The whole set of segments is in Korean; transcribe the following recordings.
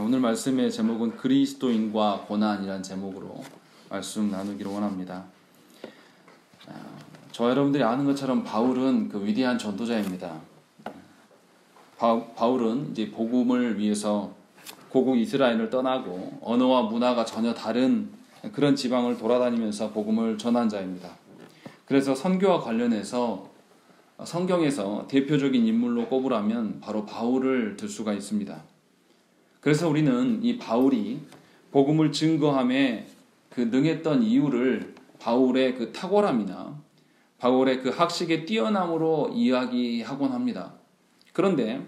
오늘 말씀의 제목은 그리스도인과 고난이라는 제목으로 말씀 나누기를 원합니다. 저 여러분들이 아는 것처럼 바울은 그 위대한 전도자입니다. 바울은 이제 복음을 위해서 고국 이스라엘을 떠나고 언어와 문화가 전혀 다른 그런 지방을 돌아다니면서 복음을 전한 자입니다. 그래서 선교와 관련해서 성경에서 대표적인 인물로 꼽으라면 바로 바울을 들 수가 있습니다. 그래서 우리는 이 바울이 복음을 증거함에 그 능했던 이유를 바울의 그 탁월함이나 바울의 그 학식의 뛰어남으로 이야기하곤 합니다. 그런데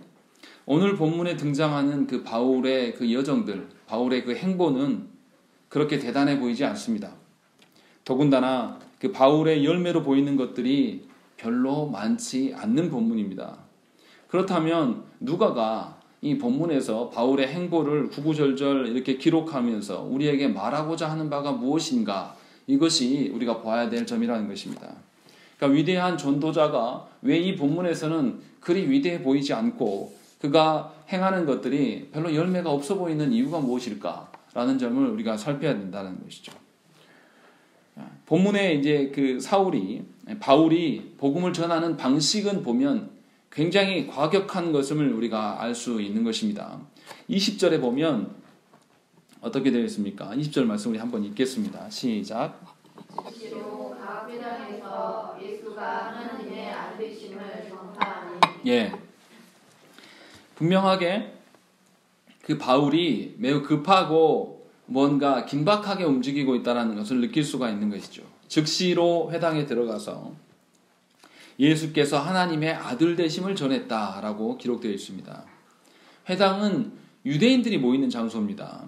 오늘 본문에 등장하는 그 바울의 그 여정들, 바울의 그 행보는 그렇게 대단해 보이지 않습니다. 더군다나 그 바울의 열매로 보이는 것들이 별로 많지 않는 본문입니다. 그렇다면 누가가 이 본문에서 바울의 행보를 구구절절 이렇게 기록하면서 우리에게 말하고자 하는 바가 무엇인가, 이것이 우리가 봐야 될 점이라는 것입니다. 그러니까 위대한 전도자가 왜 이 본문에서는 그리 위대해 보이지 않고 그가 행하는 것들이 별로 열매가 없어 보이는 이유가 무엇일까라는 점을 우리가 살펴야 된다는 것이죠. 본문에 이제 그 바울이 복음을 전하는 방식은 보면 굉장히 과격한 것을 우리가 알 수 있는 것입니다. 20절에 보면 어떻게 되어 있습니까? 20절 말씀 우리 한번 읽겠습니다. 시작. 실제로 각 회당에서 예수가 하나님의 아들이심을 전파하니. 예. 분명하게 그 바울이 매우 급하고 뭔가 긴박하게 움직이고 있다는 것을 느낄 수가 있는 것이죠. 즉시로 회당에 들어가서 예수께서 하나님의 아들 되심을 전했다라고 기록되어 있습니다. 회당은 유대인들이 모이는 장소입니다.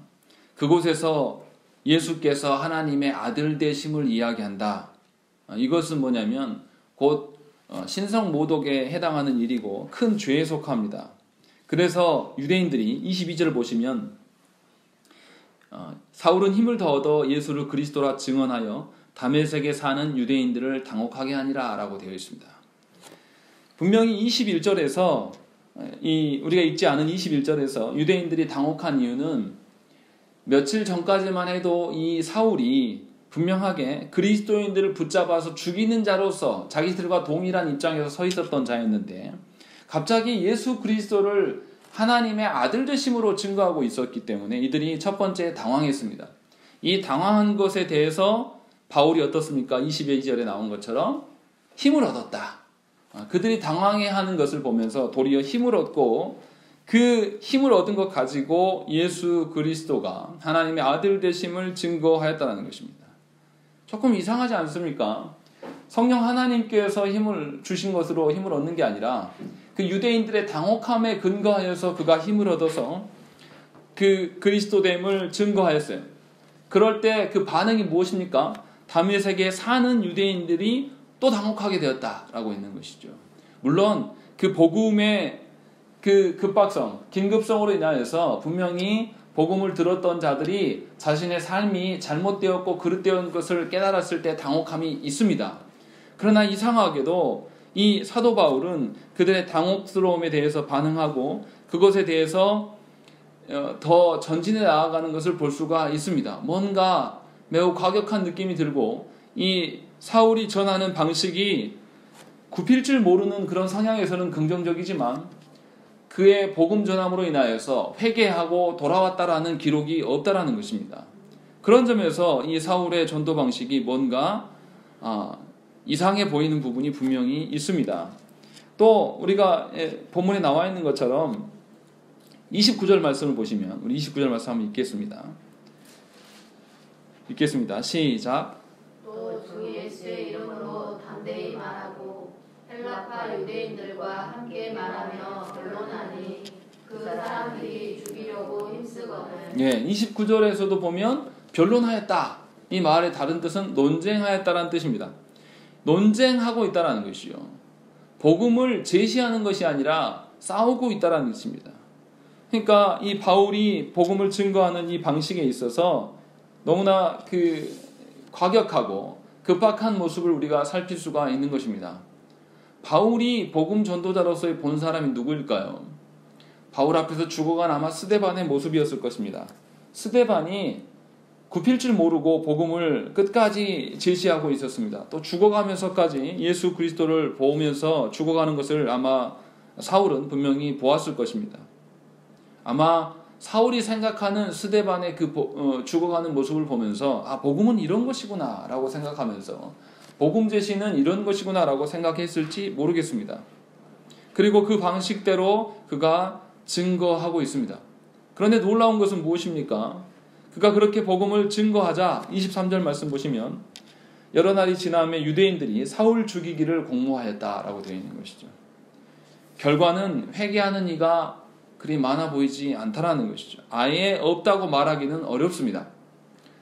그곳에서 예수께서 하나님의 아들 되심을 이야기한다. 이것은 뭐냐면 곧 신성모독에 해당하는 일이고 큰 죄에 속합니다. 그래서 유대인들이 22절을 보시면 사울은 힘을 더 얻어 예수를 그리스도라 증언하여 다메섹에 사는 유대인들을 당혹하게 하니라 라고 되어 있습니다. 분명히 21절에서 우리가 읽지 않은 21절에서 유대인들이 당혹한 이유는 며칠 전까지만 해도 이 사울이 분명하게 그리스도인들을 붙잡아서 죽이는 자로서 자기들과 동일한 입장에서 서 있었던 자였는데 갑자기 예수 그리스도를 하나님의 아들 되심으로 증거하고 있었기 때문에 이들이 첫 번째 당황했습니다. 이 당황한 것에 대해서 바울이 어떻습니까? 22절에 나온 것처럼 힘을 얻었다. 그들이 당황해하는 것을 보면서 도리어 힘을 얻고 그 힘을 얻은 것 가지고 예수 그리스도가 하나님의 아들 되심을 증거하였다는 것입니다. 조금 이상하지 않습니까? 성령 하나님께서 힘을 주신 것으로 힘을 얻는 게 아니라 그 유대인들의 당혹함에 근거하여서 그가 힘을 얻어서 그 그리스도됨을 증거하였어요. 그럴 때 그 반응이 무엇입니까? 다메섹에 사는 유대인들이 또 당혹하게 되었다라고 있는 것이죠. 물론 그 복음의 그 급박성, 긴급성으로 인하여서 분명히 복음을 들었던 자들이 자신의 삶이 잘못되었고 그릇되었던 것을 깨달았을 때 당혹함이 있습니다. 그러나 이상하게도 이 사도 바울은 그들의 당혹스러움에 대해서 반응하고 그것에 대해서 더 전진해 나아가는 것을 볼 수가 있습니다. 뭔가 매우 과격한 느낌이 들고 이 사울이 전하는 방식이 굽힐 줄 모르는 그런 성향에서는 긍정적이지만 그의 복음 전함으로 인하여서 회개하고 돌아왔다라는 기록이 없다라는 것입니다. 그런 점에서 이 사울의 전도 방식이 뭔가 이상해 보이는 부분이 분명히 있습니다. 또 우리가 본문에 나와 있는 것처럼 29절 말씀을 보시면 우리 29절 말씀 한번 읽겠습니다. 시작. 또 주 예수의 이름으로 담대히 말하고 헬라파 유대인들과 함께 말하며 변론하니 그 사람들이 죽이려고 힘쓰거늘. 예, 29절에서도 보면 변론하였다. 이 말의 다른 뜻은 논쟁하였다라는 뜻입니다. 논쟁하고 있다라는 것이요. 복음을 제시하는 것이 아니라 싸우고 있다라는 뜻입니다. 그러니까 이 바울이 복음을 증거하는 이 방식에 있어서 너무나 그 과격하고 급박한 모습을 우리가 살필 수가 있는 것입니다. 바울이 복음 전도자로서의 본 사람이 누구일까요? 바울 앞에서 죽어간 아마 스데반의 모습이었을 것입니다. 스데반이 굽힐 줄 모르고 복음을 끝까지 제시하고 있었습니다. 또 죽어가면서까지 예수 그리스도를 보면서 죽어가는 것을 아마 사울은 분명히 보았을 것입니다. 아마 사울이 생각하는 스데반의 죽어가는 모습을 보면서 복음은 이런 것이구나 라고 생각하면서 복음 제시는 이런 것이구나 라고 생각했을지 모르겠습니다. 그리고 그 방식대로 그가 증거하고 있습니다. 그런데 놀라운 것은 무엇입니까? 그가 그렇게 복음을 증거하자 23절 말씀 보시면 여러 날이 지남에 유대인들이 사울 죽이기를 공모하였다라고 되어 있는 것이죠. 결과는 회개하는 이가 그리 많아 보이지 않다라는 것이죠. 아예 없다고 말하기는 어렵습니다.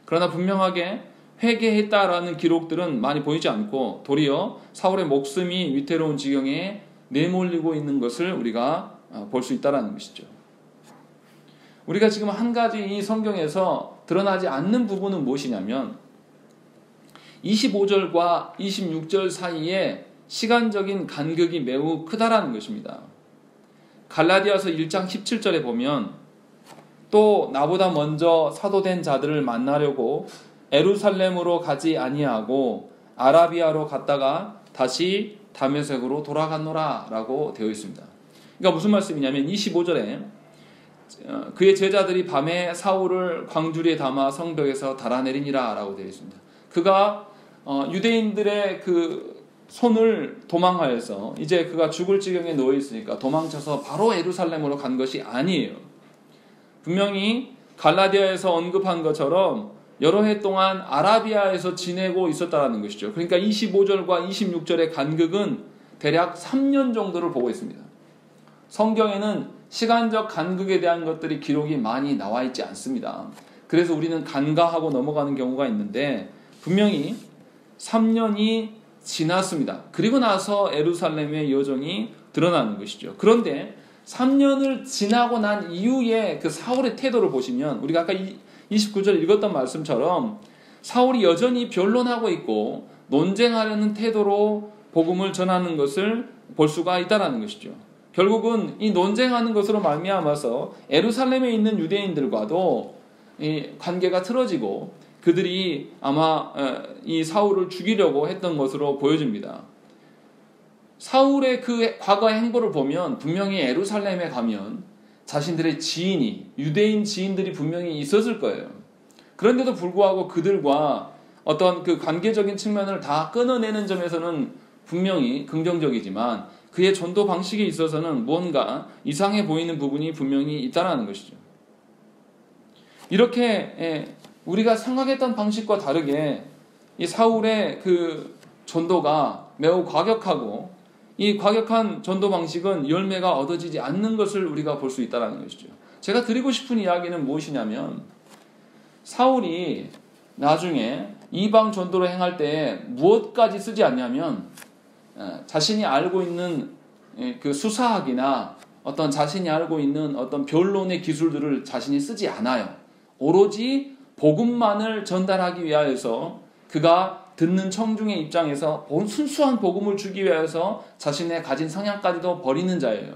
그러나 분명하게 회개했다라는 기록들은 많이 보이지 않고 도리어 사울의 목숨이 위태로운 지경에 내몰리고 있는 것을 우리가 볼 수 있다는 것이죠. 우리가 지금 한 가지 이 성경에서 드러나지 않는 부분은 무엇이냐면 25절과 26절 사이에 시간적인 간격이 매우 크다라는 것입니다. 갈라디아서 1장 17절에 보면 또 나보다 먼저 사도된 자들을 만나려고 에루살렘으로 가지 아니하고 아라비아로 갔다가 다시 다메섹으로 돌아갔노라 라고 되어 있습니다. 그러니까 무슨 말씀이냐면 25절에 그의 제자들이 밤에 사울을 광주리에 담아 성벽에서 달아내리니라 라고 되어 있습니다. 그가 유대인들의 그 손을 도망하여서 이제 그가 죽을 지경에 놓여 있으니까 도망쳐서 바로 예루살렘으로 간 것이 아니에요. 분명히 갈라디아에서 언급한 것처럼 여러 해 동안 아라비아에서 지내고 있었다는 것이죠. 그러니까 25절과 26절의 간극은 대략 3년 정도를 보고 있습니다. 성경에는 시간적 간극에 대한 것들이 기록이 많이 나와 있지 않습니다. 그래서 우리는 간과하고 넘어가는 경우가 있는데 분명히 3년이 지났습니다. 그리고 나서 예루살렘의 여정이 드러나는 것이죠. 그런데 3년을 지나고 난 이후에 그 사울의 태도를 보시면 우리가 아까 29절 읽었던 말씀처럼 사울이 여전히 변론하고 있고 논쟁하려는 태도로 복음을 전하는 것을 볼 수가 있다는 것이죠. 결국은 이 논쟁하는 것으로 말미암아서 예루살렘에 있는 유대인들과도 이 관계가 틀어지고 그들이 아마 이 사울을 죽이려고 했던 것으로 보여집니다. 사울의 그 과거의 행보를 보면 분명히 예루살렘에 가면 자신들의 지인이 유대인 지인들이 분명히 있었을 거예요. 그런데도 불구하고 그들과 어떤 그 관계적인 측면을 다 끊어내는 점에서는 분명히 긍정적이지만 그의 전도 방식에 있어서는 무언가 이상해 보이는 부분이 분명히 있다는 것이죠. 이렇게 우리가 생각했던 방식과 다르게 이 사울의 그 전도가 매우 과격하고 이 과격한 전도 방식은 열매가 얻어지지 않는 것을 우리가 볼 수 있다는 것이죠. 제가 드리고 싶은 이야기는 무엇이냐면 사울이 나중에 이방 전도를 행할 때 무엇까지 쓰지 않냐면 자신이 알고 있는 그 수사학이나 어떤 자신이 알고 있는 어떤 변론의 기술들을 자신이 쓰지 않아요. 오로지 복음만을 전달하기 위하여서 그가 듣는 청중의 입장에서 순수한 복음을 주기 위해서 자신의 가진 성향까지도 버리는 자예요.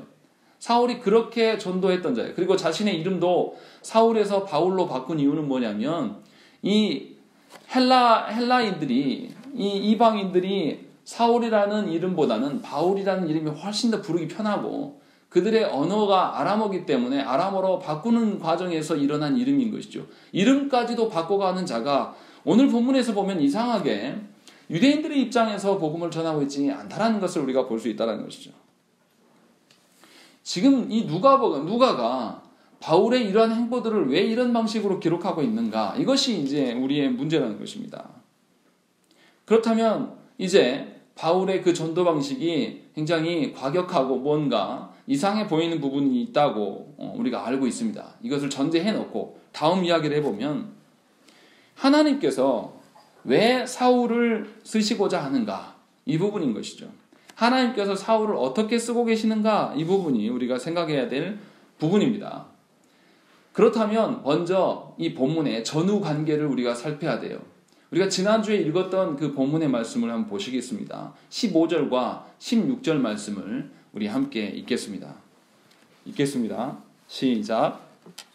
사울이 그렇게 전도했던 자예요. 그리고 자신의 이름도 사울에서 바울로 바꾼 이유는 뭐냐면 이 헬라인들이 이 이방인들이 사울이라는 이름보다는 바울이라는 이름이 훨씬 더 부르기 편하고 그들의 언어가 아람어기 때문에 아람어로 바꾸는 과정에서 일어난 이름인 것이죠. 이름까지도 바꿔가는 자가 오늘 본문에서 보면 이상하게 유대인들의 입장에서 복음을 전하고 있지 않다라는 것을 우리가 볼 수 있다는 것이죠. 지금 이 누가가 바울의 이러한 행보들을 왜 이런 방식으로 기록하고 있는가? 이것이 이제 우리의 문제라는 것입니다. 그렇다면 이제 바울의 그 전도 방식이 굉장히 과격하고 뭔가 이상해 보이는 부분이 있다고 우리가 알고 있습니다. 이것을 전제해 놓고 다음 이야기를 해보면 하나님께서 왜 사울을 쓰시고자 하는가? 이 부분인 것이죠. 하나님께서 사울을 어떻게 쓰고 계시는가? 이 부분이 우리가 생각해야 될 부분입니다. 그렇다면 먼저 이 본문의 전후 관계를 우리가 살펴야 돼요. 우리가 지난주에 읽었던 그 본문의 말씀을 한번 보시겠습니다. 15절과 16절 말씀을 우리 함께 읽겠습니다. 읽겠습니다. 시작.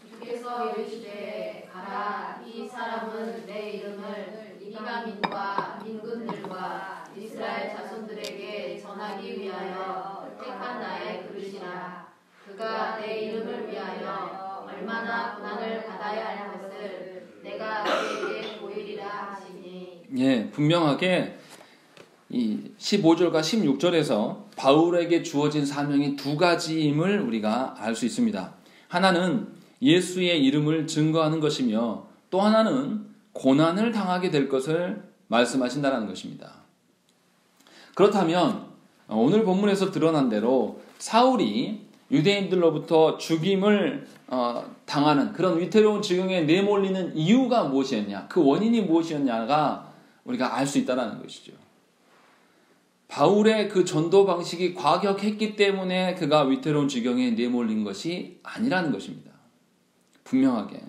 주께서 이르시되 가라. 이 사람은 내 이름을 이방인과 민군들과 이스라엘 자손들에게 전하기 위하여 택한 나의 그릇이라. 그가 내 이름을 위하여 얼마나 고난을 받아야 할 것을 내가 그에게 보이리라 하시니. 예, 분명하게 이 15절과 16절에서 바울에게 주어진 사명이 두 가지임을 우리가 알 수 있습니다. 하나는 예수의 이름을 증거하는 것이며 또 하나는 고난을 당하게 될 것을 말씀하신다는 것입니다. 그렇다면 오늘 본문에서 드러난 대로 사울이 유대인들로부터 죽임을 당하는 그런 위태로운 지경에 내몰리는 이유가 무엇이었냐, 그 원인이 무엇이었냐가 우리가 알 수 있다는 것이죠. 바울의 그 전도 방식이 과격했기 때문에 그가 위태로운 지경에 내몰린 것이 아니라는 것입니다. 분명하게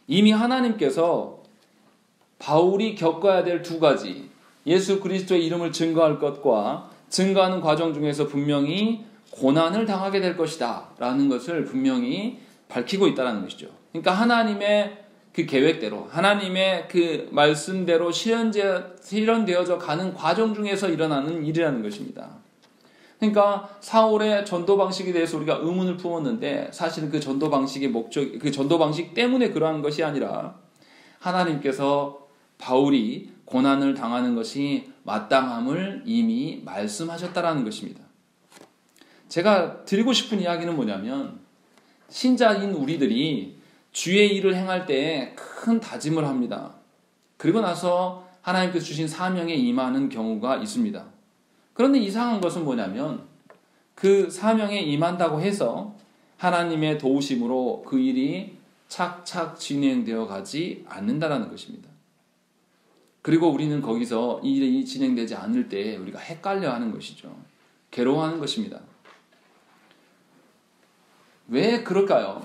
이미 하나님께서 바울이 겪어야 될 두 가지, 예수 그리스도의 이름을 증거할 것과 증거하는 과정 중에서 분명히 고난을 당하게 될 것이다 라는 것을 분명히 밝히고 있다는 것이죠. 그러니까 하나님의 그 계획대로, 하나님의 그 말씀대로 실현되어져 가는 과정 중에서 일어나는 일이라는 것입니다. 그러니까 사울의 전도 방식에 대해서 우리가 의문을 품었는데 사실은 그 전도 방식의 목적, 그 전도 방식 때문에 그러한 것이 아니라 하나님께서 바울이 고난을 당하는 것이 마땅함을 이미 말씀하셨다라는 것입니다. 제가 드리고 싶은 이야기는 뭐냐면, 신자인 우리들이 주의 일을 행할 때에 큰 다짐을 합니다. 그리고 나서 하나님께서 주신 사명에 임하는 경우가 있습니다. 그런데 이상한 것은 뭐냐면 그 사명에 임한다고 해서 하나님의 도우심으로 그 일이 착착 진행되어 가지 않는다는 것입니다. 그리고 우리는 거기서 이 일이 진행되지 않을 때 우리가 헷갈려하는 것이죠. 괴로워하는 것입니다. 왜 그럴까요?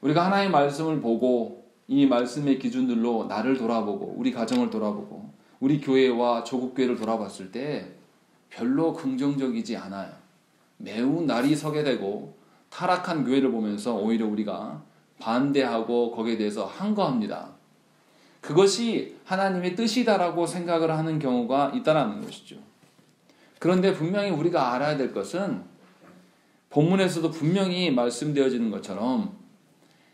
우리가 하나님의 말씀을 보고 이 말씀의 기준들로 나를 돌아보고 우리 가정을 돌아보고 우리 교회와 조국교회를 돌아봤을 때 별로 긍정적이지 않아요. 매우 날이 서게 되고 타락한 교회를 보면서 오히려 우리가 반대하고 거기에 대해서 항거합니다. 그것이 하나님의 뜻이다라고 생각을 하는 경우가 있다는 것이죠. 그런데 분명히 우리가 알아야 될 것은 본문에서도 분명히 말씀되어지는 것처럼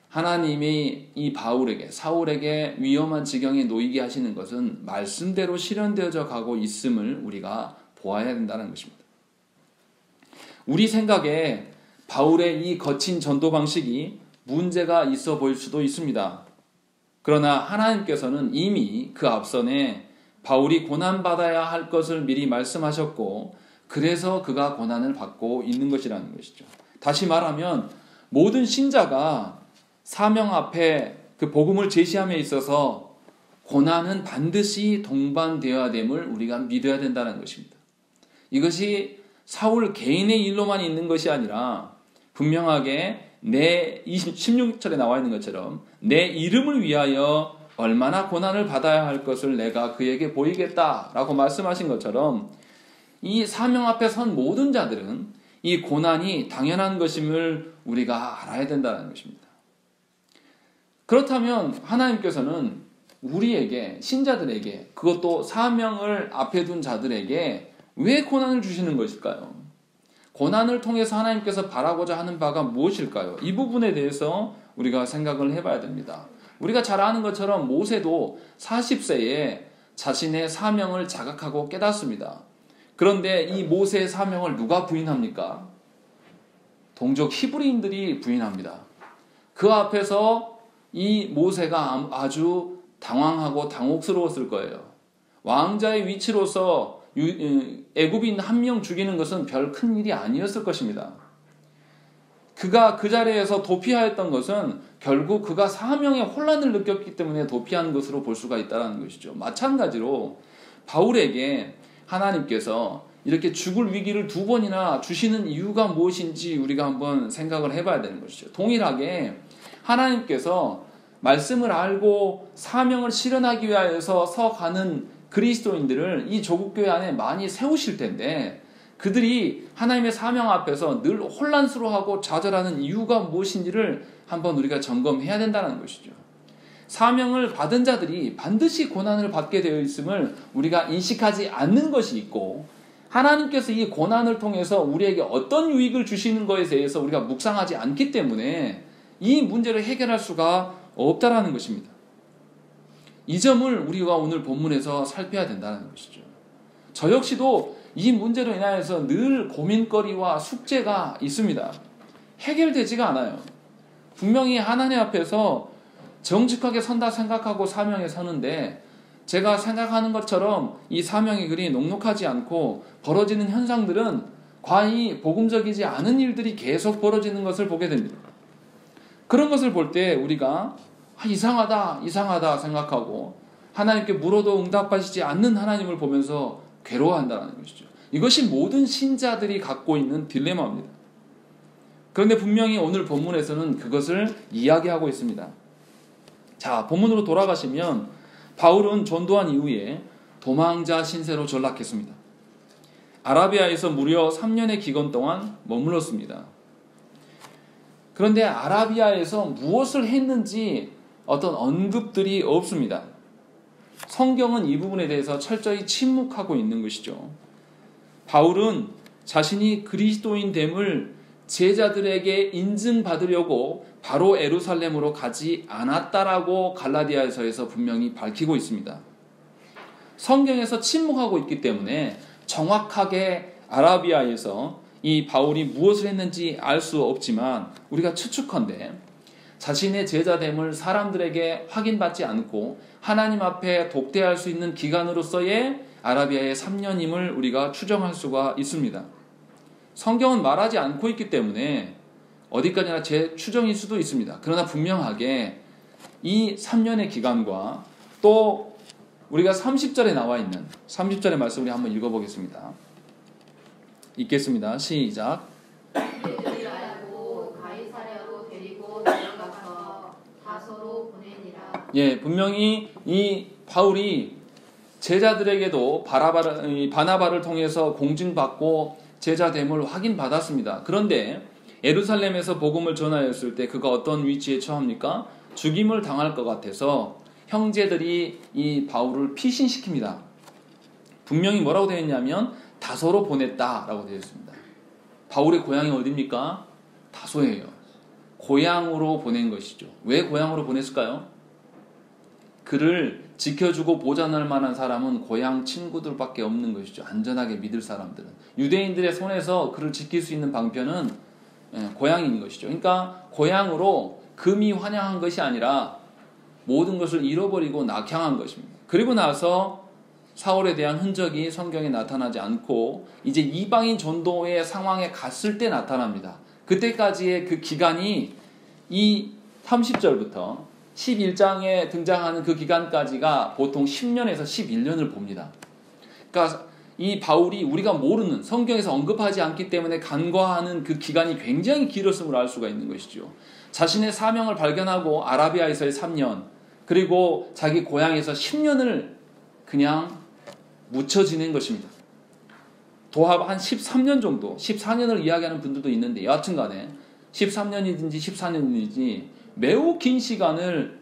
하나님이 이 바울에게, 사울에게 위험한 지경에 놓이게 하시는 것은 말씀대로 실현되어져 가고 있음을 우리가 보아야 된다는 것입니다. 우리 생각에 바울의 이 거친 전도 방식이 문제가 있어 보일 수도 있습니다. 그러나 하나님께서는 이미 그 앞선에 바울이 고난받아야 할 것을 미리 말씀하셨고 그래서 그가 고난을 받고 있는 것이라는 것이죠. 다시 말하면 모든 신자가 사명 앞에 그 복음을 제시함에 있어서 고난은 반드시 동반되어야 됨을 우리가 믿어야 된다는 것입니다. 이것이 사울 개인의 일로만 있는 것이 아니라 분명하게 내 16절에 나와 있는 것처럼 내 이름을 위하여 얼마나 고난을 받아야 할 것을 내가 그에게 보이겠다라고 말씀하신 것처럼 이 사명 앞에 선 모든 자들은 이 고난이 당연한 것임을 우리가 알아야 된다는 것입니다. 그렇다면 하나님께서는 우리에게, 신자들에게, 그것도 사명을 앞에 둔 자들에게 왜 고난을 주시는 것일까요? 고난을 통해서 하나님께서 바라고자 하는 바가 무엇일까요? 이 부분에 대해서 우리가 생각을 해봐야 됩니다. 우리가 잘 아는 것처럼 모세도 40세에 자신의 사명을 자각하고 깨닫습니다. 그런데 이 모세의 사명을 누가 부인합니까? 동족 히브리인들이 부인합니다. 그 앞에서 이 모세가 아주 당황하고 당혹스러웠을 거예요. 왕자의 위치로서 애굽인 한 명 죽이는 것은 별 큰 일이 아니었을 것입니다. 그가 그 자리에서 도피하였던 것은 결국 그가 사명의 혼란을 느꼈기 때문에 도피한 것으로 볼 수가 있다는 것이죠. 마찬가지로 바울에게 하나님께서 이렇게 죽을 위기를 2번이나 주시는 이유가 무엇인지 우리가 한번 생각을 해봐야 되는 것이죠. 동일하게 하나님께서 말씀을 알고 사명을 실현하기 위하여서 서가는 그리스도인들을 이 조국교회 안에 많이 세우실 텐데 그들이 하나님의 사명 앞에서 늘 혼란스러워하고 좌절하는 이유가 무엇인지를 한번 우리가 점검해야 된다는 것이죠. 사명을 받은 자들이 반드시 고난을 받게 되어 있음을 우리가 인식하지 않는 것이 있고, 하나님께서 이 고난을 통해서 우리에게 어떤 유익을 주시는 것에 대해서 우리가 묵상하지 않기 때문에 이 문제를 해결할 수가 없다라는 것입니다. 이 점을 우리가 오늘 본문에서 살펴야 된다는 것이죠. 저 역시도 이 문제로 인하여서 늘 고민거리와 숙제가 있습니다. 해결되지가 않아요. 분명히 하나님 앞에서 정직하게 선다 생각하고 사명에 서는데, 제가 생각하는 것처럼 이 사명의 글이 녹록하지 않고 벌어지는 현상들은 과히 복음적이지 않은 일들이 계속 벌어지는 것을 보게 됩니다. 그런 것을 볼 때 우리가 이상하다 생각하고 하나님께 물어도 응답하시지 않는 하나님을 보면서 괴로워한다는 것이죠. 이것이 모든 신자들이 갖고 있는 딜레마입니다. 그런데 분명히 오늘 본문에서는 그것을 이야기하고 있습니다. 자, 본문으로 돌아가시면 바울은 전도한 이후에 도망자 신세로 전락했습니다. 아라비아에서 무려 3년의 기간 동안 머물렀습니다. 그런데 아라비아에서 무엇을 했는지 어떤 언급들이 없습니다. 성경은 이 부분에 대해서 철저히 침묵하고 있는 것이죠. 바울은 자신이 그리스도인됨을 제자들에게 인증받으려고 바로 예루살렘으로 가지 않았다라고 갈라디아서에서 분명히 밝히고 있습니다. 성경에서 침묵하고 있기 때문에 정확하게 아라비아에서 이 바울이 무엇을 했는지 알 수 없지만, 우리가 추측컨대 자신의 제자됨을 사람들에게 확인받지 않고 하나님 앞에 독대할 수 있는 기간으로서의 아라비아의 3년임을 우리가 추정할 수가 있습니다. 성경은 말하지 않고 있기 때문에 어디까지나 제 추정일 수도 있습니다. 그러나 분명하게 이 3년의 기간과 또 우리가 30절에 나와 있는 30절의 말씀 우리 한번 읽어보겠습니다. 읽겠습니다. 시작. 그들이 알고 가이사랴로 데리고 내려가서 다소로 보내니라. 예, 분명히 이 바울이 제자들에게도 바나바를 통해서 공증받고 제자됨을 확인받았습니다. 그런데 예루살렘에서 복음을 전하였을 때 그가 어떤 위치에 처합니까? 죽임을 당할 것 같아서 형제들이 이 바울을 피신시킵니다. 분명히 뭐라고 되어 있냐면 다소로 보냈다라고 되어 있습니다. 바울의 고향이 어디입니까? 다소예요. 고향으로 보낸 것이죠. 왜 고향으로 보냈을까요? 그를 지켜주고 보존할 만한 사람은 고향 친구들밖에 없는 것이죠. 안전하게 믿을 사람들은. 유대인들의 손에서 그를 지킬 수 있는 방편은 고향인 것이죠. 그러니까 고향으로 금이 환영한 것이 아니라 모든 것을 잃어버리고 낙향한 것입니다. 그리고 나서 사울에 대한 흔적이 성경에 나타나지 않고 이제 이방인 전도의 상황에 갔을 때 나타납니다. 그때까지의 그 기간이 이 30절부터 11장에 등장하는 그 기간까지가 보통 10년에서 11년을 봅니다. 그러니까 이 바울이 우리가 모르는, 성경에서 언급하지 않기 때문에 간과하는 그 기간이 굉장히 길었음을 알 수가 있는 것이죠. 자신의 사명을 발견하고 아라비아에서의 3년, 그리고 자기 고향에서 10년을 그냥 묻혀 지낸 것입니다. 도합 한 13년 정도, 14년을 이야기하는 분들도 있는데 여하튼간에 13년이든지 14년이든지 매우 긴 시간을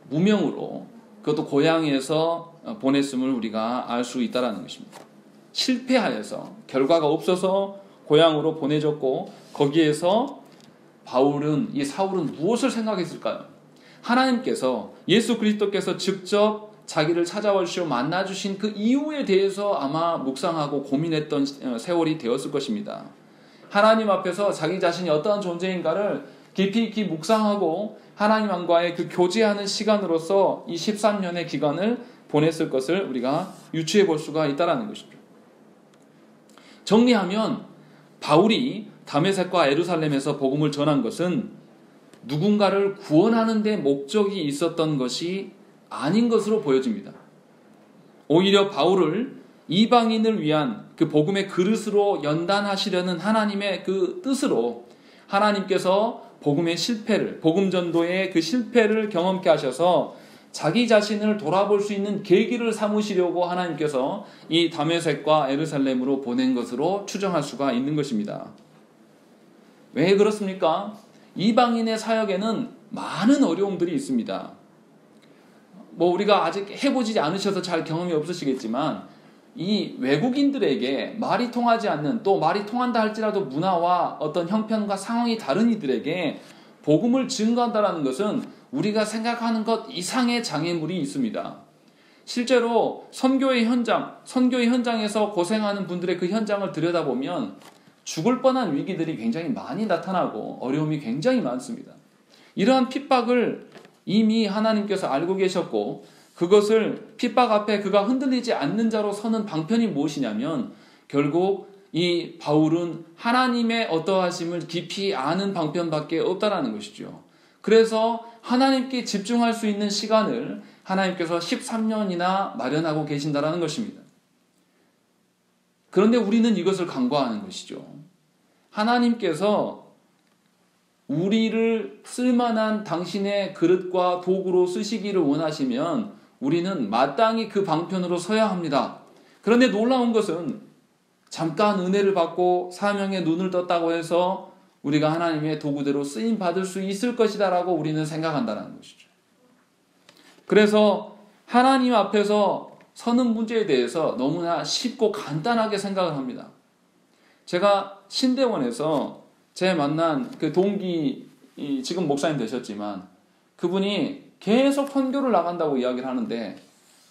무명으로, 그것도 고향에서 보냈음을 우리가 알 수 있다는 것입니다. 실패하여서 결과가 없어서 고향으로 보내졌고, 거기에서 사울은 무엇을 생각했을까요? 하나님께서, 예수 그리스도께서 직접 자기를 찾아오시고 만나주신 그 이유에 대해서 아마 묵상하고 고민했던 세월이 되었을 것입니다. 하나님 앞에서 자기 자신이 어떠한 존재인가를 깊이 있게 묵상하고 하나님과의 그 교제하는 시간으로서 이 13년의 기간을 보냈을 것을 우리가 유추해 볼 수가 있다는 것이죠. 정리하면 바울이 다메섹과 예루살렘에서 복음을 전한 것은 누군가를 구원하는 데 목적이 있었던 것이 아닌 것으로 보여집니다. 오히려 바울을 이방인을 위한 그 복음의 그릇으로 연단하시려는 하나님의 그 뜻으로 하나님께서 복음의 실패를, 복음 전도의 그 실패를 경험케 하셔서 자기 자신을 돌아볼 수 있는 계기를 삼으시려고 하나님께서 이 다메섹과 예루살렘으로 보낸 것으로 추정할 수가 있는 것입니다. 왜 그렇습니까? 이방인의 사역에는 많은 어려움들이 있습니다. 우리가 아직 해보지 않으셔서 잘 경험이 없으시겠지만 이 외국인들에게 말이 통하지 않는, 또 말이 통한다 할지라도 문화와 어떤 형편과 상황이 다른 이들에게 복음을 증거한다는 것은 우리가 생각하는 것 이상의 장애물이 있습니다. 실제로 선교의 현장에서 고생하는 분들의 그 현장을 들여다보면 죽을 뻔한 위기들이 굉장히 많이 나타나고 어려움이 굉장히 많습니다. 이러한 핍박을 이미 하나님께서 알고 계셨고, 그것을 핍박 앞에 그가 흔들리지 않는 자로 서는 방편이 무엇이냐면 결국 이 바울은 하나님의 어떠하심을 깊이 아는 방편밖에 없다라는 것이죠. 그래서 하나님께 집중할 수 있는 시간을 하나님께서 13년이나 마련하고 계신다라는 것입니다. 그런데 우리는 이것을 간과하는 것이죠. 하나님께서 우리를 쓸만한 당신의 그릇과 도구로 쓰시기를 원하시면 우리는 마땅히 그 방편으로 서야 합니다. 그런데 놀라운 것은 잠깐 은혜를 받고 사명에 눈을 떴다고 해서 우리가 하나님의 도구대로 쓰임 받을 수 있을 것이다 라고 우리는 생각한다는 것이죠. 그래서 하나님 앞에서 서는 문제에 대해서 너무나 쉽고 간단하게 생각을 합니다. 제가 신대원에서 제 만난 그 동기, 지금 목사님 되셨지만 그분이 계속 선교를 나간다고 이야기를 하는데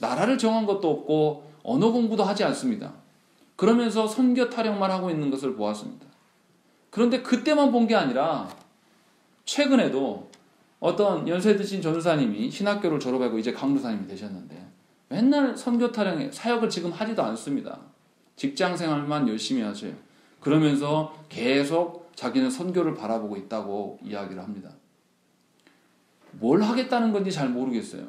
나라를 정한 것도 없고 언어 공부도 하지 않습니다. 그러면서 선교 타령만 하고 있는 것을 보았습니다. 그런데 그때만 본 게 아니라 최근에도 어떤 연세 드신 전사님이 신학교를 졸업하고 이제 강도사님이 되셨는데 맨날 선교 타령에 사역을 지금 하지도 않습니다. 직장 생활만 열심히 하세요. 그러면서 계속 자기는 선교를 바라보고 있다고 이야기를 합니다. 뭘 하겠다는 건지 잘 모르겠어요.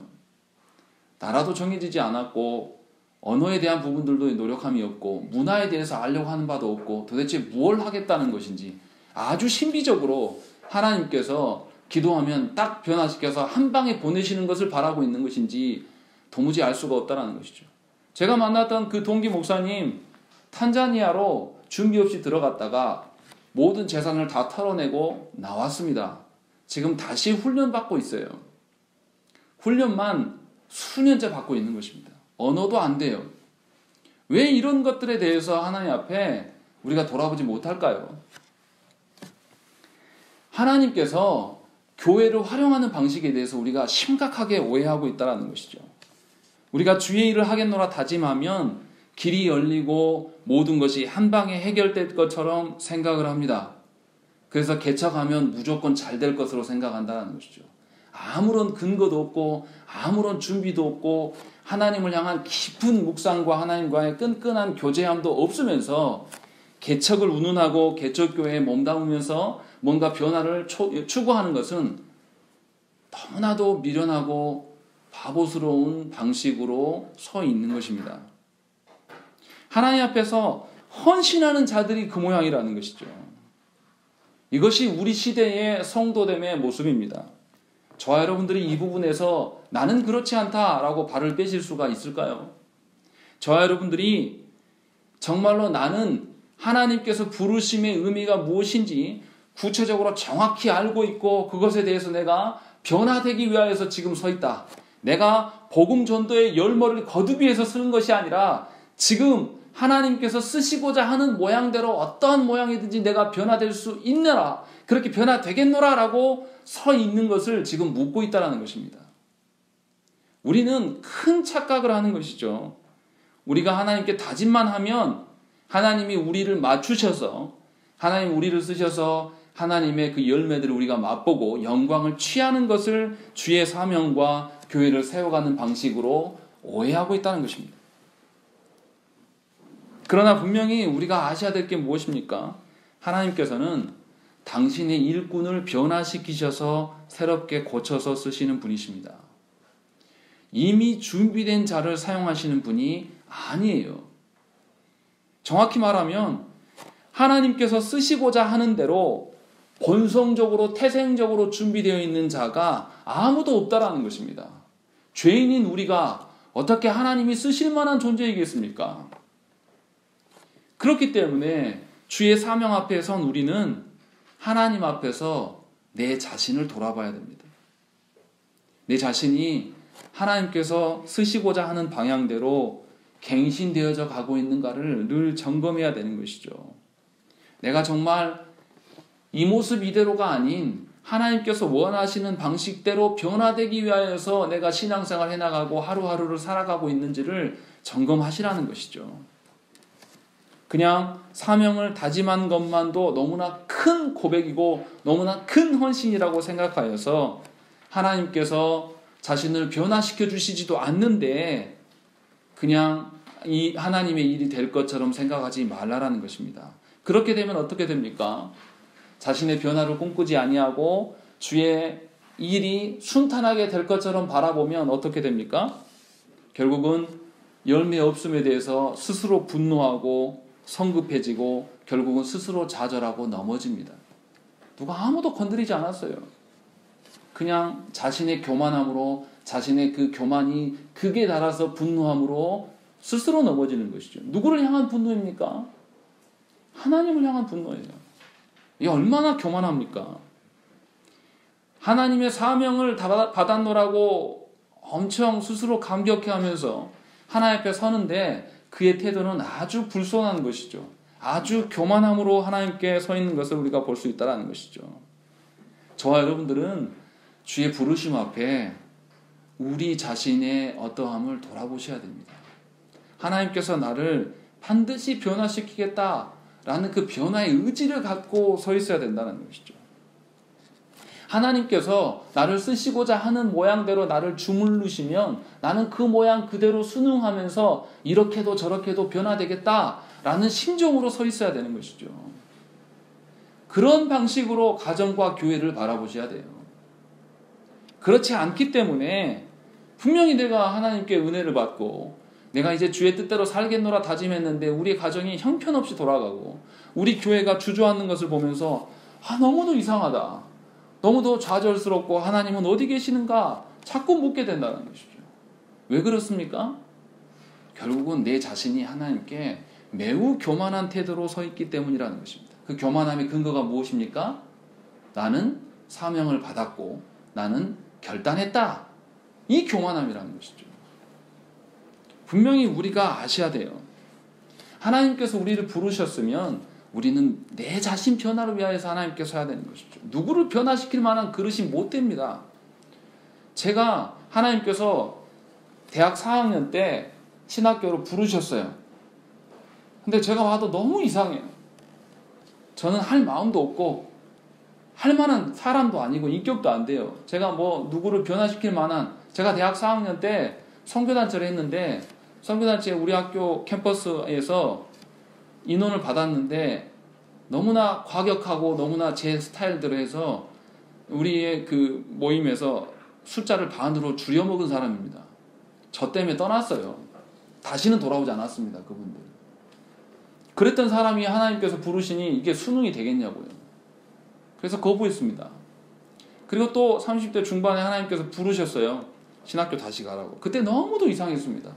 나라도 정해지지 않았고 언어에 대한 부분들도 노력함이 없고 문화에 대해서 알려고 하는 바도 없고 도대체 뭘 하겠다는 것인지 아주 신비적으로 하나님께서 기도하면 딱 변화시켜서 한 방에 보내시는 것을 바라고 있는 것인지 도무지 알 수가 없다는 것이죠. 제가 만났던 그 동기 목사님 탄자니아로 준비 없이 들어갔다가 모든 재산을 다 털어내고 나왔습니다. 지금 다시 훈련받고 있어요. 훈련만 수년째 받고 있는 것입니다. 언어도 안 돼요. 왜 이런 것들에 대해서 하나님 앞에 우리가 돌아보지 못할까요? 하나님께서 교회를 활용하는 방식에 대해서 우리가 심각하게 오해하고 있다는 것이죠. 우리가 주의 일을 하겠노라 다짐하면 길이 열리고 모든 것이 한 방에 해결될 것처럼 생각을 합니다. 그래서 개척하면 무조건 잘 될 것으로 생각한다는 것이죠. 아무런 근거도 없고 아무런 준비도 없고 하나님을 향한 깊은 묵상과 하나님과의 끈끈한 교제함도 없으면서 개척을 운운하고 개척교회에 몸담으면서 뭔가 변화를 추구하는 것은 너무나도 미련하고 바보스러운 방식으로 서 있는 것입니다. 하나님 앞에서 헌신하는 자들이 그 모양이라는 것이죠. 이것이 우리 시대의 성도됨의 모습입니다. 저와 여러분들이 이 부분에서 나는 그렇지 않다라고 발을 빼실 수가 있을까요? 저와 여러분들이 정말로 나는 하나님께서 부르심의 의미가 무엇인지 구체적으로 정확히 알고 있고 그것에 대해서 내가 변화되기 위하여서 지금 서 있다. 내가 복음 전도의 열머리를 거두기 위해서 쓰는 것이 아니라 지금 하나님께서 쓰시고자 하는 모양대로 어떠한 모양이든지 내가 변화될 수 있느라, 그렇게 변화되겠노라 라고 서 있는 것을 지금 묻고 있다는 것입니다. 우리는 큰 착각을 하는 것이죠. 우리가 하나님께 다짐만 하면 하나님이 우리를 맞추셔서 하나님 우리를 쓰셔서 하나님의 그 열매들을 우리가 맛보고 영광을 취하는 것을 주의 사명과 교회를 세워가는 방식으로 오해하고 있다는 것입니다. 그러나 분명히 우리가 아셔야 될 게 무엇입니까? 하나님께서는 당신의 일꾼을 변화시키셔서 새롭게 고쳐서 쓰시는 분이십니다. 이미 준비된 자를 사용하시는 분이 아니에요. 정확히 말하면 하나님께서 쓰시고자 하는 대로 본성적으로 태생적으로 준비되어 있는 자가 아무도 없다라는 것입니다. 죄인인 우리가 어떻게 하나님이 쓰실 만한 존재이겠습니까? 그렇기 때문에 주의 사명 앞에 선 우리는 하나님 앞에서 내 자신을 돌아봐야 됩니다. 내 자신이 하나님께서 쓰시고자 하는 방향대로 갱신되어져 가고 있는가를 늘 점검해야 되는 것이죠. 내가 정말 이 모습 이대로가 아닌 하나님께서 원하시는 방식대로 변화되기 위하여서 내가 신앙생활 해나가고 하루하루를 살아가고 있는지를 점검하시라는 것이죠. 그냥 사명을 다짐한 것만도 너무나 큰 고백이고 너무나 큰 헌신이라고 생각하여서 하나님께서 자신을 변화시켜 주시지도 않는데 그냥 이 하나님의 일이 될 것처럼 생각하지 말라라는 것입니다. 그렇게 되면 어떻게 됩니까? 자신의 변화를 꿈꾸지 아니하고 주의 일이 순탄하게 될 것처럼 바라보면 어떻게 됩니까? 결국은 열매 없음에 대해서 스스로 분노하고 성급해지고 결국은 스스로 좌절하고 넘어집니다. 누가 아무도 건드리지 않았어요. 그냥 자신의 교만함으로 자신의 그 교만이 극에 달아서 분노함으로 스스로 넘어지는 것이죠. 누구를 향한 분노입니까? 하나님을 향한 분노예요. 이게 얼마나 교만합니까? 하나님의 사명을 받았노라고 엄청 스스로 감격해하면서 하나님 앞에 서는데 그의 태도는 아주 불손한 것이죠. 아주 교만함으로 하나님께 서 있는 것을 우리가 볼 수 있다는 것이죠. 저와 여러분들은 주의 부르심 앞에 우리 자신의 어떠함을 돌아보셔야 됩니다. 하나님께서 나를 반드시 변화시키겠다라는 그 변화의 의지를 갖고 서 있어야 된다는 것이죠. 하나님께서 나를 쓰시고자 하는 모양대로 나를 주물르시면 나는 그 모양 그대로 순응하면서 이렇게도 저렇게도 변화되겠다라는 심정으로 서 있어야 되는 것이죠. 그런 방식으로 가정과 교회를 바라보셔야 돼요. 그렇지 않기 때문에 분명히 내가 하나님께 은혜를 받고 내가 이제 주의 뜻대로 살겠노라 다짐했는데 우리 가정이 형편없이 돌아가고 우리 교회가 주저앉는 것을 보면서 너무도 이상하다. 너무도 좌절스럽고 하나님은 어디 계시는가 자꾸 묻게 된다는 것이죠. 왜 그렇습니까? 결국은 내 자신이 하나님께 매우 교만한 태도로 서 있기 때문이라는 것입니다. 그 교만함의 근거가 무엇입니까? 나는 사명을 받았고 나는 결단했다. 이 교만함이라는 것이죠. 분명히 우리가 아셔야 돼요. 하나님께서 우리를 부르셨으면 우리는 내 자신 변화를 위하여서 하나님께 서야 되는 것이죠. 누구를 변화시킬 만한 그릇이 못 됩니다. 제가 하나님께서 대학 4학년 때 신학교로 부르셨어요. 근데 제가 봐도 너무 이상해요. 저는 할 마음도 없고 할 만한 사람도 아니고 인격도 안 돼요. 제가 뭐 누구를 변화시킬 만한 제가 대학 4학년 때 선교단체를 했는데 선교단체 우리 학교 캠퍼스에서 인원을 받았는데 너무나 과격하고 너무나 제 스타일대로 해서 우리의 그 모임에서 숫자를 반으로 줄여먹은 사람입니다. 저 때문에 떠났어요. 다시는 돌아오지 않았습니다. 그분들. 그랬던 사람이 하나님께서 부르시니 이게 수능이 되겠냐고요. 그래서 거부했습니다. 그리고 또 30대 중반에 하나님께서 부르셨어요. 신학교 다시 가라고. 그때 너무도 이상했습니다.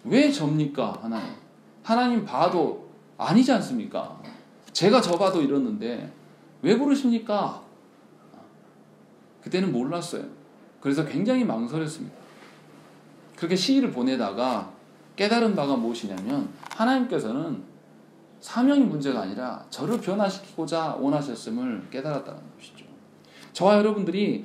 왜 접니까? 하나님 봐도 아니지 않습니까? 제가 저 봐도 이러는데 왜 부르십니까? 그때는 몰랐어요. 그래서 굉장히 망설였습니다. 그렇게 시일을 보내다가 깨달은 바가 무엇이냐면 하나님께서는 사명이 문제가 아니라 저를 변화시키고자 원하셨음을 깨달았다는 것이죠. 저와 여러분들이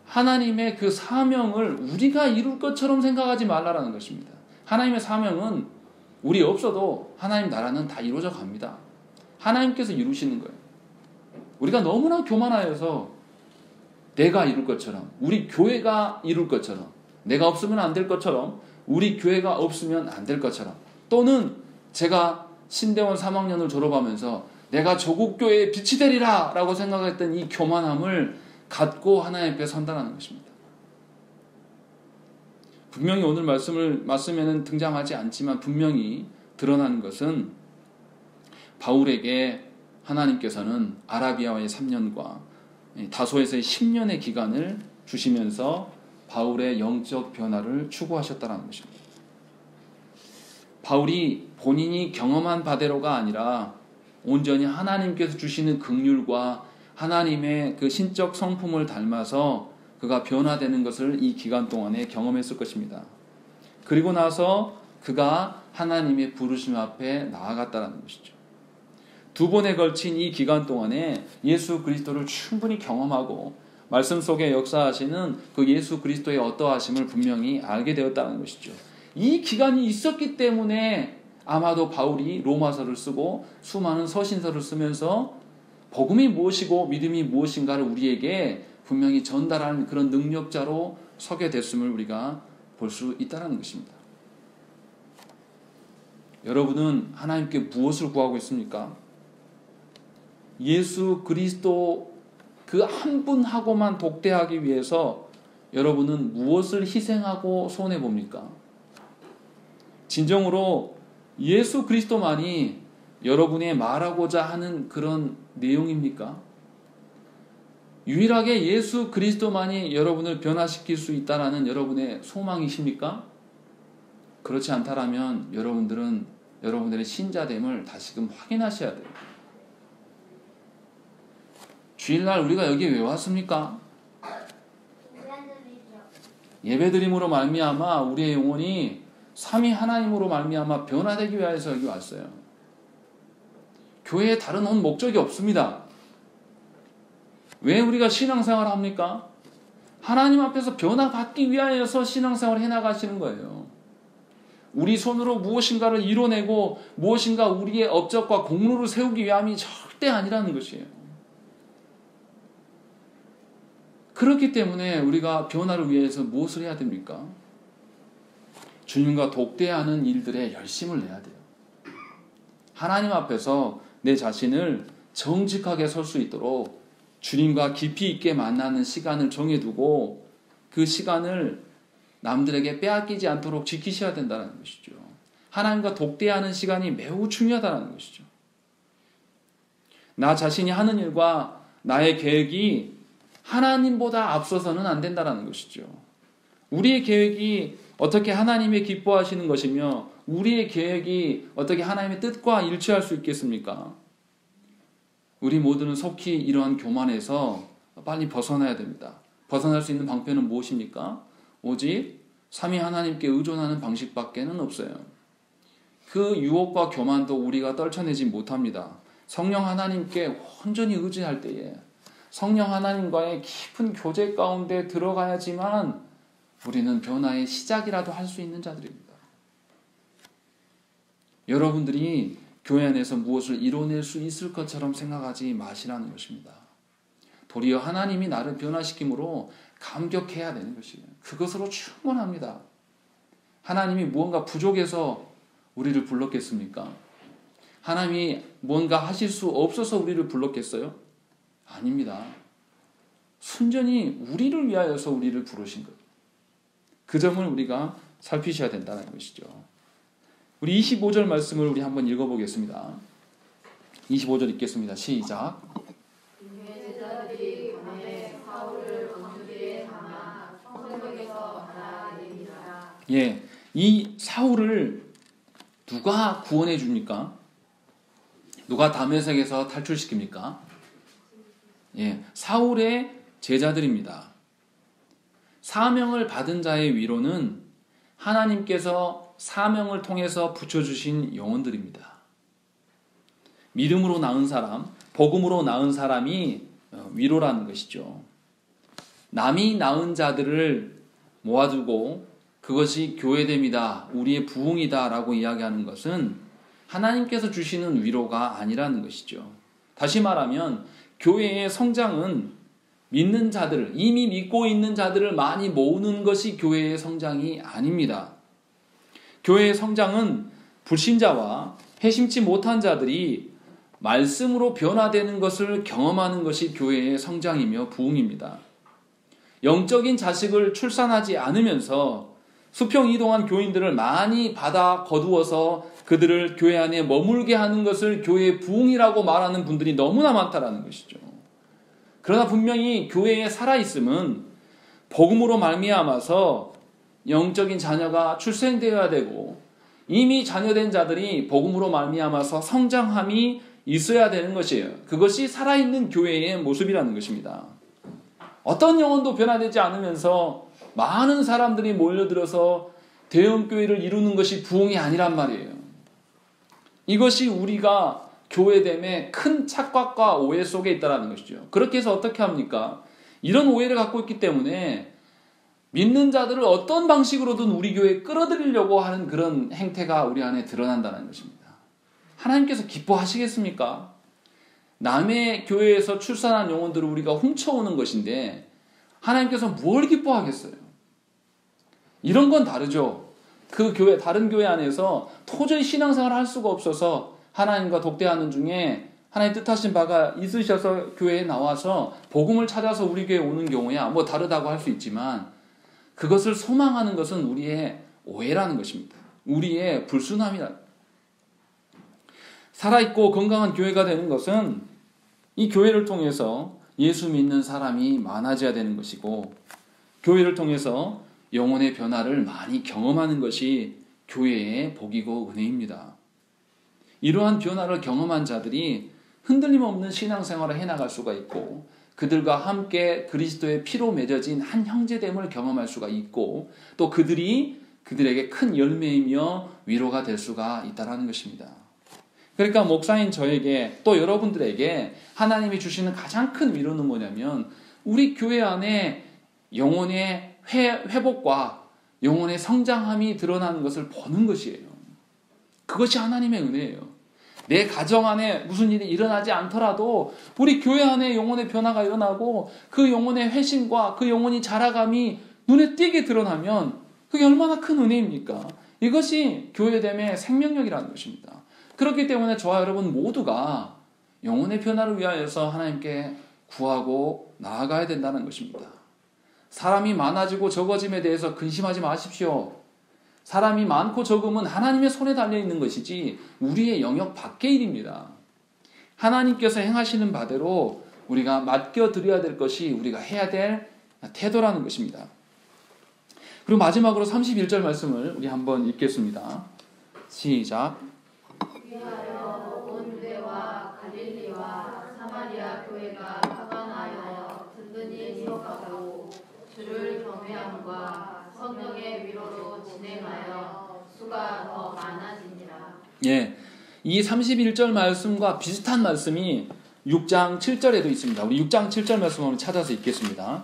하나님의 그 사명을 우리가 이룰 것처럼 생각하지 말라라는 것입니다. 하나님의 사명은 우리 없어도 하나님 나라는 다 이루어져 갑니다. 하나님께서 이루시는 거예요. 우리가 너무나 교만하여서 내가 이룰 것처럼 우리 교회가 이룰 것처럼 내가 없으면 안 될 것처럼 우리 교회가 없으면 안 될 것처럼 또는 제가 신대원 3학년을 졸업하면서 내가 조국교회의 빛이 되리라 라고 생각했던 이 교만함을 갖고 하나님 앞에 선다는 것입니다. 분명히 오늘 말씀에는 등장하지 않지만 분명히 드러나는 것은 바울에게 하나님께서는 아라비아와의 3년과 다소에서의 10년의 기간을 주시면서 바울의 영적 변화를 추구하셨다는 것입니다. 바울이 본인이 경험한 바대로가 아니라 온전히 하나님께서 주시는 긍휼과 하나님의 그 신적 성품을 닮아서 그가 변화되는 것을 이 기간 동안에 경험했을 것입니다. 그리고 나서 그가 하나님의 부르심 앞에 나아갔다는 것이죠. 2번에 걸친 이 기간 동안에 예수 그리스도를 충분히 경험하고 말씀 속에 역사하시는 그 예수 그리스도의 어떠하심을 분명히 알게 되었다는 것이죠. 이 기간이 있었기 때문에 아마도 바울이 로마서를 쓰고 수많은 서신서를 쓰면서 복음이 무엇이고 믿음이 무엇인가를 우리에게 분명히 전달하는 그런 능력자로 서게 됐음을 우리가 볼 수 있다는 것입니다. 여러분은 하나님께 무엇을 구하고 있습니까? 예수 그리스도 그 한 분하고만 독대하기 위해서 여러분은 무엇을 희생하고 손해봅니까? 진정으로 예수 그리스도만이 여러분이 말하고자 하는 그런 내용입니까? 유일하게 예수 그리스도만이 여러분을 변화시킬 수 있다는 여러분의 소망이십니까? 그렇지 않다면 여러분들은 여러분들의 신자됨을 다시금 확인하셔야 돼요. 주일날 우리가 여기 왜 왔습니까? 예배드림으로 말미암아 우리의 영혼이 삼위 하나님으로 말미암아 변화되기 위해서 여기 왔어요. 교회에 다른 온 목적이 없습니다. 왜 우리가 신앙생활을 합니까? 하나님 앞에서 변화받기 위하여서 신앙생활을 해나가시는 거예요. 우리 손으로 무엇인가를 이뤄내고 무엇인가 우리의 업적과 공로를 세우기 위함이 절대 아니라는 것이에요. 그렇기 때문에 우리가 변화를 위해서 무엇을 해야 됩니까? 주님과 독대하는 일들에 열심을 내야 돼요. 하나님 앞에서 내 자신을 정직하게 설 수 있도록 주님과 깊이 있게 만나는 시간을 정해두고 그 시간을 남들에게 빼앗기지 않도록 지키셔야 된다는 것이죠. 하나님과 독대하는 시간이 매우 중요하다는 것이죠. 나 자신이 하는 일과 나의 계획이 하나님보다 앞서서는 안 된다는 것이죠. 우리의 계획이 어떻게 하나님의 기뻐하시는 것이며 우리의 계획이 어떻게 하나님의 뜻과 일치할 수 있겠습니까? 우리 모두는 속히 이러한 교만에서 빨리 벗어나야 됩니다. 벗어날 수 있는 방편은 무엇입니까? 오직 삼위 하나님께 의존하는 방식밖에는 없어요. 그 유혹과 교만도 우리가 떨쳐내지 못합니다. 성령 하나님께 온전히 의지할 때에 성령 하나님과의 깊은 교제 가운데 들어가야지만 우리는 변화의 시작이라도 할 수 있는 자들입니다. 여러분들이 교회 안에서 무엇을 이뤄낼 수 있을 것처럼 생각하지 마시라는 것입니다. 도리어 하나님이 나를 변화시킴으로 감격해야 되는 것이에요. 그것으로 충분합니다. 하나님이 무언가 부족해서 우리를 불렀겠습니까? 하나님이 뭔가 하실 수 없어서 우리를 불렀겠어요? 아닙니다. 순전히 우리를 위하여서 우리를 부르신 것. 그 점을 우리가 살피셔야 된다는 것이죠. 우리 25절 말씀을 우리 한번 읽어보겠습니다. 25절 읽겠습니다. 시작. 제자들이 밤에 사울을 검주리에 담아 성벽에서 달아내니라. 예, 이 사울을 누가 구원해 줍니까? 누가 다메섹에서 탈출시킵니까? 예, 사울의 제자들입니다. 사명을 받은 자의 위로는 하나님께서 사명을 통해서 붙여주신 영혼들입니다. 믿음으로 낳은 사람, 복음으로 낳은 사람이 위로라는 것이죠. 남이 낳은 자들을 모아두고 그것이 교회됨이다, 우리의 부흥이다 라고 이야기하는 것은 하나님께서 주시는 위로가 아니라는 것이죠. 다시 말하면 교회의 성장은 믿는 자들을, 이미 믿고 있는 자들을 많이 모으는 것이 교회의 성장이 아닙니다. 교회의 성장은 불신자와 회심치 못한 자들이 말씀으로 변화되는 것을 경험하는 것이 교회의 성장이며 부흥입니다. 영적인 자식을 출산하지 않으면서 수평 이동한 교인들을 많이 받아 거두어서 그들을 교회 안에 머물게 하는 것을 교회의 부흥이라고 말하는 분들이 너무나 많다라는 것이죠. 그러나 분명히 교회에 살아있음은 복음으로 말미암아서 영적인 자녀가 출생되어야 되고 이미 자녀된 자들이 복음으로 말미암아서 성장함이 있어야 되는 것이에요. 그것이 살아있는 교회의 모습이라는 것입니다. 어떤 영혼도 변화되지 않으면서 많은 사람들이 몰려들어서 대형교회를 이루는 것이 부흥이 아니란 말이에요. 이것이 우리가 교회됨의 큰 착각과 오해 속에 있다는 것이죠. 그렇게 해서 어떻게 합니까? 이런 오해를 갖고 있기 때문에 믿는 자들을 어떤 방식으로든 우리 교회에 끌어들이려고 하는 그런 행태가 우리 안에 드러난다는 것입니다. 하나님께서 기뻐하시겠습니까? 남의 교회에서 출산한 영혼들을 우리가 훔쳐오는 것인데 하나님께서 뭘 기뻐하겠어요? 이런 건 다르죠. 그 교회, 다른 교회 안에서 도저히 신앙생활을 할 수가 없어서 하나님과 독대하는 중에 하나님 뜻하신 바가 있으셔서 교회에 나와서 복음을 찾아서 우리 교회에 오는 경우야 뭐 다르다고 할 수 있지만 그것을 소망하는 것은 우리의 오해라는 것입니다. 우리의 불순함이다. 살아있고 건강한 교회가 되는 것은 이 교회를 통해서 예수 믿는 사람이 많아져야 되는 것이고 교회를 통해서 영혼의 변화를 많이 경험하는 것이 교회의 복이고 은혜입니다. 이러한 변화를 경험한 자들이 흔들림 없는 신앙생활을 해나갈 수가 있고 그들과 함께 그리스도의 피로 맺어진 한 형제됨을 경험할 수가 있고 또 그들에게 큰 열매이며 위로가 될 수가 있다는 것입니다. 그러니까 목사인 저에게 또 여러분들에게 하나님이 주시는 가장 큰 위로는 뭐냐면 우리 교회 안에 영혼의 회복과 영혼의 성장함이 드러나는 것을 보는 것이에요. 그것이 하나님의 은혜예요. 내 가정 안에 무슨 일이 일어나지 않더라도 우리 교회 안에 영혼의 변화가 일어나고 그 영혼의 회심과 그 영혼이 자라감이 눈에 띄게 드러나면 그게 얼마나 큰 은혜입니까? 이것이 교회됨의 생명력이라는 것입니다. 그렇기 때문에 저와 여러분 모두가 영혼의 변화를 위하여서 하나님께 구하고 나아가야 된다는 것입니다. 사람이 많아지고 적어짐에 대해서 근심하지 마십시오. 사람이 많고 적음은 하나님의 손에 달려있는 것이지 우리의 영역 밖의 일입니다. 하나님께서 행하시는 바대로 우리가 맡겨드려야 될 것이 우리가 해야 될 태도라는 것입니다. 그리고 마지막으로 31절 말씀을 우리 한번 읽겠습니다. 시작. 위하여 온 유대와 갈릴리와 사마리아 교회가 평안하여 든든히 서가고 주를 경외함과 성령의 위로로 진행하여 수가 더 많아지니라. 예, 이 31절 말씀과 비슷한 말씀이 6장 7절에도 있습니다. 우리 6장 7절 말씀을 찾아서 읽겠습니다.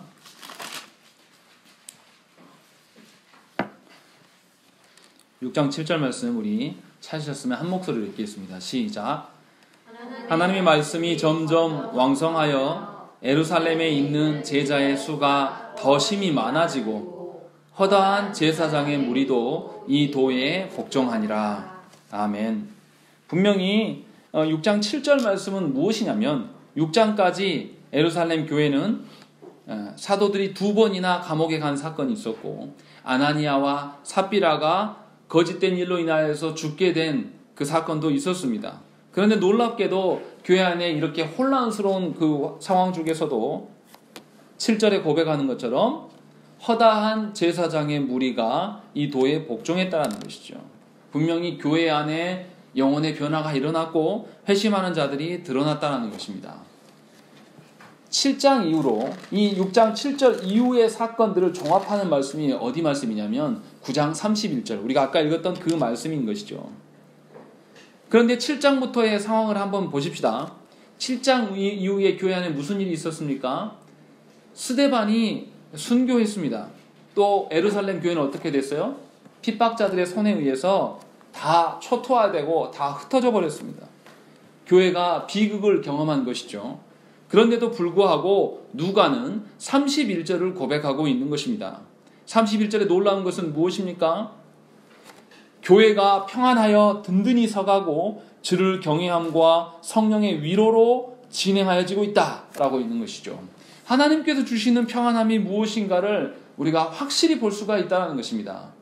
6장 7절 말씀 우리 찾으셨으면 한 목소리로 읽겠습니다. 시작. 하나님의 말씀이 점점 왕성하여 예루살렘에 있는 제자의 수가 더 심히 많아지고 허다한 제사장의 무리도 이 도에 복종하니라. 아멘. 분명히 6장 7절 말씀은 무엇이냐면 6장까지 예루살렘 교회는 사도들이 2번이나 감옥에 간 사건이 있었고 아나니아와 삽비라가 거짓된 일로 인하여서 죽게 된 그 사건도 있었습니다. 그런데 놀랍게도 교회 안에 이렇게 혼란스러운 그 상황 중에서도 7절에 고백하는 것처럼 허다한 제사장의 무리가 이 도에 복종했다는 것이죠. 분명히 교회 안에 영혼의 변화가 일어났고 회심하는 자들이 드러났다는 것입니다. 7장 이후로 이 6장 7절 이후의 사건들을 종합하는 말씀이 어디 말씀이냐면 9장 31절 우리가 아까 읽었던 그 말씀인 것이죠. 그런데 7장부터의 상황을 한번 보십시다. 7장 이후에 교회 안에 무슨 일이 있었습니까? 스데반이 순교했습니다. 또 예루살렘 교회는 어떻게 됐어요? 핍박자들의 손에 의해서 다 초토화되고 다 흩어져 버렸습니다. 교회가 비극을 경험한 것이죠. 그런데도 불구하고 누가는 31절을 고백하고 있는 것입니다. 31절에 놀라운 것은 무엇입니까? 교회가 평안하여 든든히 서가고 주를 경외함과 성령의 위로로 진행하여지고 있다라고 있는 것이죠. 하나님께서 주시는 평안함이 무엇인가를 우리가 확실히 볼 수가 있다는 것입니다.